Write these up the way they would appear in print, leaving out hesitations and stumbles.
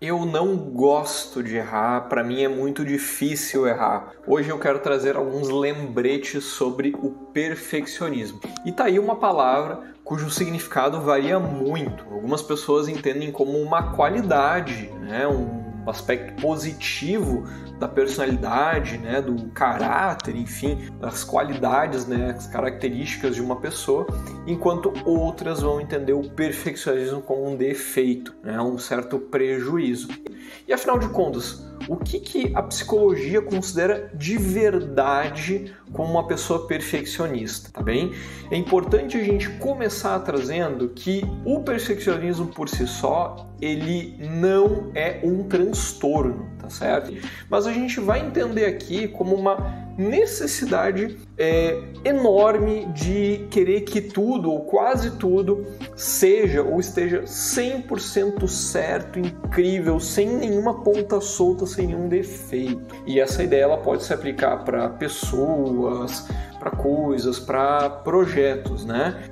Eu não gosto de errar, para mim é muito difícil errar. Hoje eu quero trazer alguns lembretes sobre o perfeccionismo. E tá aí uma palavra cujo significado varia muito. Algumas pessoas entendem como uma qualidade, né? Um aspecto positivo da personalidade, né, do caráter, enfim, das qualidades, né, as características de uma pessoa, enquanto outras vão entender o perfeccionismo como um defeito, né, um certo prejuízo. E afinal de contas, o que a psicologia considera de verdade como uma pessoa perfeccionista, tá bem? É importante a gente começar trazendo que o perfeccionismo por si só, ele não é um transtorno, tá certo? Mas a gente vai entender aqui como uma necessidade enorme de querer que tudo, ou quase tudo, seja ou esteja 100% certo, incrível, sem nenhuma ponta solta, sem nenhum defeito. E essa ideia ela pode se aplicar para pessoas, para coisas, para projetos, né?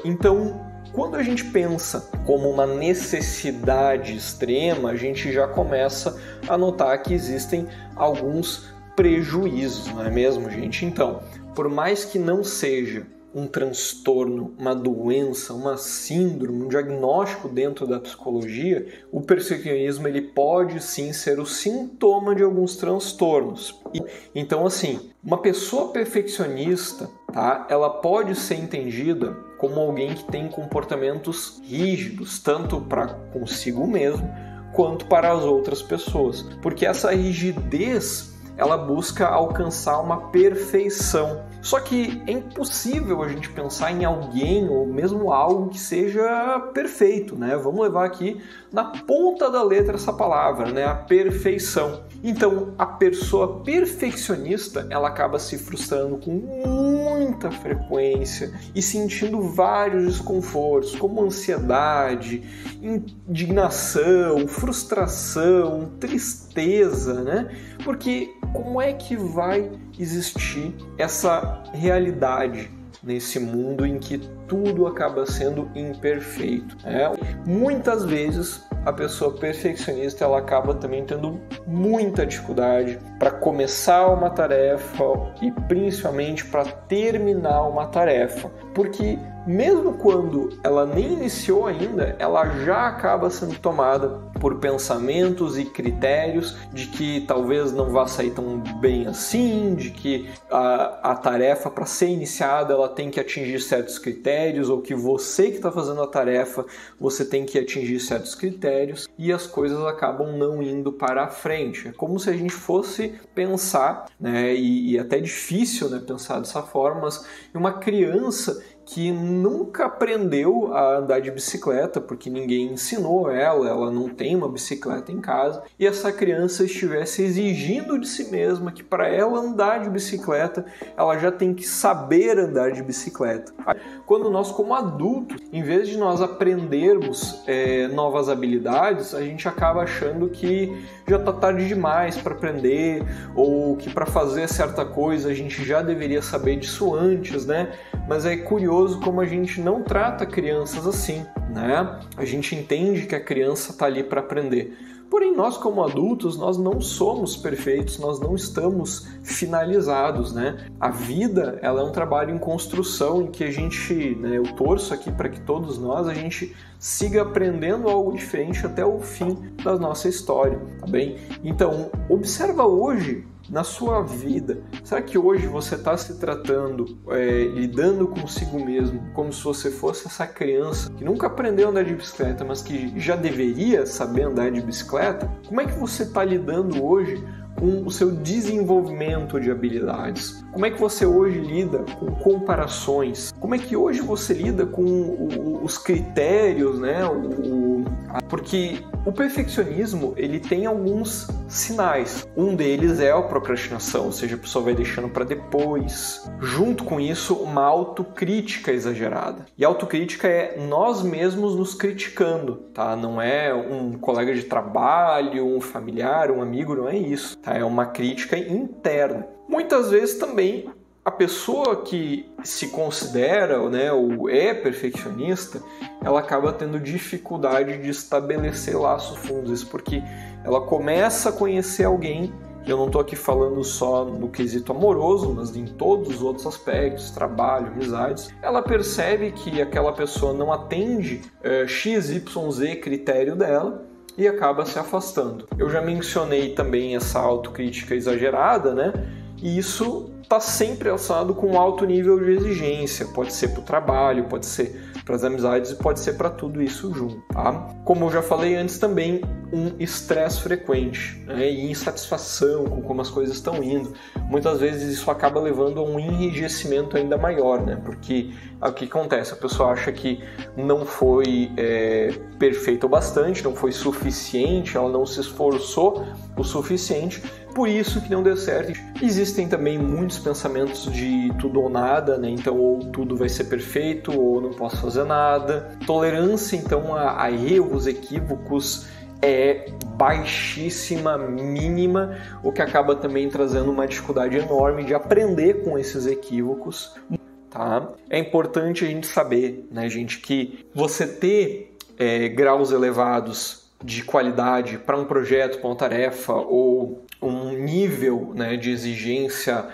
Então, quando a gente pensa como uma necessidade extrema, a gente já começa a notar que existem alguns prejuízos, não é mesmo, gente? Então, por mais que não seja um transtorno, uma doença, uma síndrome, um diagnóstico dentro da psicologia, o perfeccionismo ele pode sim ser o sintoma de alguns transtornos. Então, assim, uma pessoa perfeccionista, tá? Ela pode ser entendida como alguém que tem comportamentos rígidos, tanto para consigo mesmo, quanto para as outras pessoas. Porque essa rigidez ela busca alcançar uma perfeição. Só que é impossível a gente pensar em alguém ou mesmo algo que seja perfeito, né? Vamos levar aqui na ponta da letra essa palavra, né? A perfeição. Então, a pessoa perfeccionista, ela acaba se frustrando com muita frequência e sentindo vários desconfortos, como ansiedade, indignação, frustração, tristeza, né? Porque como é que vai existir essa realidade nesse mundo em que tudo acaba sendo imperfeito, né? Muitas vezes a pessoa perfeccionista ela acaba também tendo muita dificuldade para começar uma tarefa e principalmente para terminar uma tarefa, porque mesmo quando ela nem iniciou ainda, ela já acaba sendo tomada por pensamentos e critérios de que talvez não vá sair tão bem assim, de que a tarefa para ser iniciada ela tem que atingir certos critérios, ou que você que está fazendo a tarefa, você tem que atingir certos critérios, e as coisas acabam não indo para a frente. É como se a gente fosse pensar, né, e até difícil, né, pensar dessa forma, mas uma criança que nunca aprendeu a andar de bicicleta, porque ninguém ensinou ela não tem uma bicicleta em casa, e essa criança estivesse exigindo de si mesma que para ela andar de bicicleta, ela já tem que saber andar de bicicleta. Quando nós, como adultos, em vez de nós aprendermos novas habilidades, a gente acaba achando que já está tarde demais para aprender, ou que para fazer certa coisa a gente já deveria saber disso antes, né? Mas é curioso como a gente não trata crianças assim, né? A gente entende que a criança está ali para aprender. Porém, nós como adultos, nós não somos perfeitos, nós não estamos finalizados, né? A vida, ela é um trabalho em construção em que a gente, né, eu torço aqui para que todos nós, a gente siga aprendendo algo diferente até o fim da nossa história, tá bem? Então, observa hoje na sua vida. Será que hoje você está se tratando, lidando consigo mesmo, como se você fosse essa criança que nunca aprendeu a andar de bicicleta, mas que já deveria saber andar de bicicleta? Como é que você está lidando hoje com o seu desenvolvimento de habilidades? Como é que você hoje lida com comparações? Como é que hoje você lida com os critérios, né? Porque o perfeccionismo, ele tem alguns sinais. Um deles é a procrastinação, ou seja, a pessoa vai deixando para depois. Junto com isso, uma autocrítica exagerada. E autocrítica é nós mesmos nos criticando, tá? Não é um colega de trabalho, um familiar, um amigo, não é isso, tá? É uma crítica interna. Muitas vezes também a pessoa que se considera, né, ou é perfeccionista, ela acaba tendo dificuldade de estabelecer laços fundos, porque ela começa a conhecer alguém. Eu não estou aqui falando só no quesito amoroso, mas em todos os outros aspectos, trabalho, amizades. Ela percebe que aquela pessoa não atende XYZ critério dela e acaba se afastando. Eu já mencionei também essa autocrítica exagerada, né? E isso está sempre relacionado com um alto nível de exigência. Pode ser para o trabalho, pode ser para as amizades e pode ser para tudo isso junto, tá? Como eu já falei antes também, um estresse frequente, né? E insatisfação com como as coisas estão indo. Muitas vezes isso acaba levando a um enrijecimento ainda maior, né? Porque o que acontece? A pessoa acha que não foi perfeita o bastante, não foi suficiente, ela não se esforçou o suficiente, por isso que não deu certo. Existem também muitos pensamentos de tudo ou nada, né? Então ou tudo vai ser perfeito ou não posso fazer nada. Tolerância então a erros, equívocos é baixíssima, mínima, o que acaba também trazendo uma dificuldade enorme de aprender com esses equívocos. Tá? É importante a gente saber, né, gente, que você ter graus elevados de qualidade para um projeto, para uma tarefa ou um nível, né, de exigência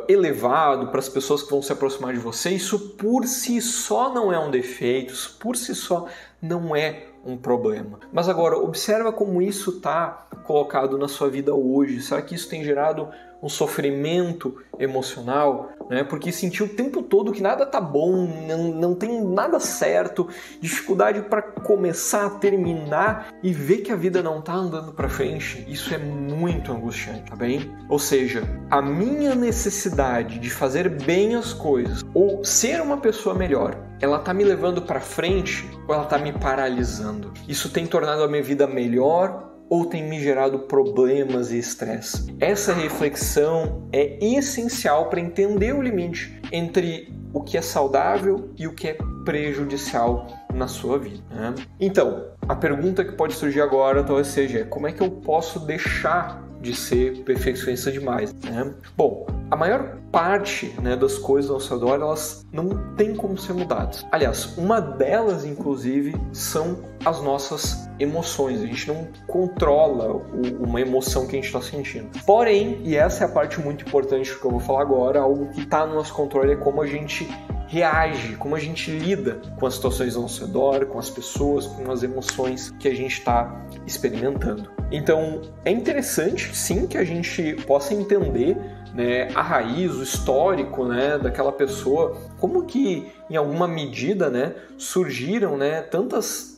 elevado para as pessoas que vão se aproximar de você, isso por si só não é um defeito, isso por si só não é um problema. Mas agora, observa como isso está colocado na sua vida hoje. Será que isso tem gerado um sofrimento emocional, né? Porque sentir o tempo todo que nada tá bom, não tem nada certo, dificuldade para começar, terminar e ver que a vida não tá andando para frente, isso é muito angustiante, tá bem? Ou seja, a minha necessidade de fazer bem as coisas ou ser uma pessoa melhor, ela tá me levando para frente ou ela tá me paralisando? Isso tem tornado a minha vida melhor ou tem me gerado problemas e estresse? Essa reflexão é essencial para entender o limite entre o que é saudável e o que é prejudicial na sua vida, né? Então, a pergunta que pode surgir agora talvez seja: como é que eu posso deixar de ser perfeccionista demais, né? Bom, a maior parte, né, das coisas ao seu redor, elas não tem como ser mudadas. Aliás, uma delas, inclusive, são as nossas emoções. A gente não controla uma emoção que a gente está sentindo. Porém, e essa é a parte muito importante que eu vou falar agora, algo que está no nosso controle é como a gente reage, como a gente lida com as situações ao nosso redor, com as pessoas, com as emoções que a gente está experimentando. Então, é interessante, sim, que a gente possa entender, né, a raiz, o histórico, né, daquela pessoa, como que, em alguma medida, né, surgiram, né, tantos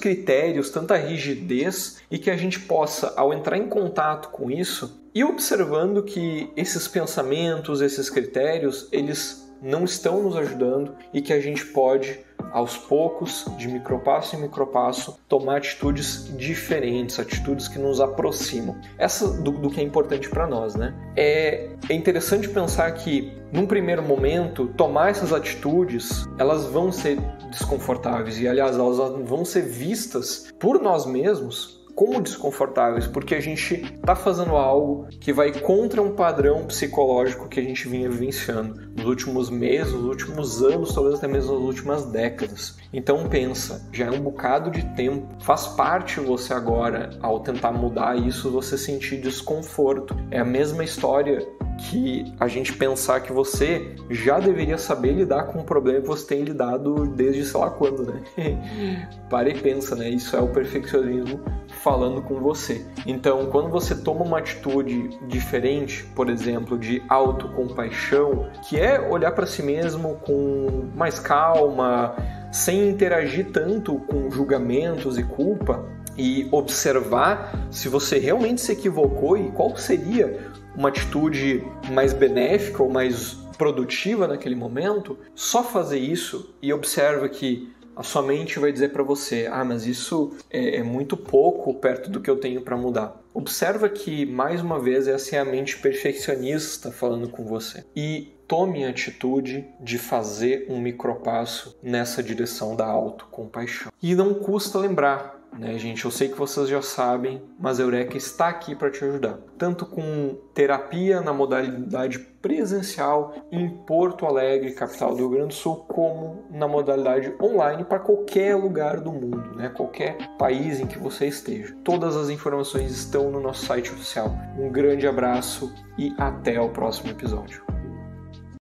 critérios, tanta rigidez, e que a gente possa, ao entrar em contato com isso, ir observando que esses pensamentos, esses critérios, eles não estão nos ajudando e que a gente pode, aos poucos, de micropasso em micropasso, tomar atitudes diferentes, atitudes que nos aproximam. Essa do que é importante para nós, né? É interessante pensar que, num primeiro momento, tomar essas atitudes, elas vão ser desconfortáveis e, aliás, elas vão ser vistas por nós mesmos como desconfortáveis, porque a gente está fazendo algo que vai contra um padrão psicológico que a gente vinha vivenciando nos últimos meses, nos últimos anos, talvez até mesmo nas últimas décadas. Então pensa, já é um bocado de tempo, faz parte você agora, ao tentar mudar isso, você sentir desconforto. É a mesma história que a gente pensar que você já deveria saber lidar com um problema que você tem lidado desde sei lá quando, né? Para e pensa, né? Isso é o perfeccionismo falando com você. Então, quando você toma uma atitude diferente, por exemplo, de autocompaixão, que é olhar para si mesmo com mais calma, sem interagir tanto com julgamentos e culpa, e observar se você realmente se equivocou e qual seria uma atitude mais benéfica ou mais produtiva naquele momento, só fazer isso e observa que a sua mente vai dizer para você: ah, mas isso é muito pouco perto do que eu tenho para mudar. Observa que, mais uma vez, essa é a mente perfeccionista falando com você. E tome a atitude de fazer um micropasso nessa direção da autocompaixão. E não custa lembrar, né, gente? Eu sei que vocês já sabem, mas a Eureka está aqui para te ajudar. Tanto com terapia na modalidade presencial em Porto Alegre, capital do Rio Grande do Sul, como na modalidade online para qualquer lugar do mundo, né? Qualquer país em que você esteja. Todas as informações estão no nosso site oficial. Um grande abraço e até o próximo episódio.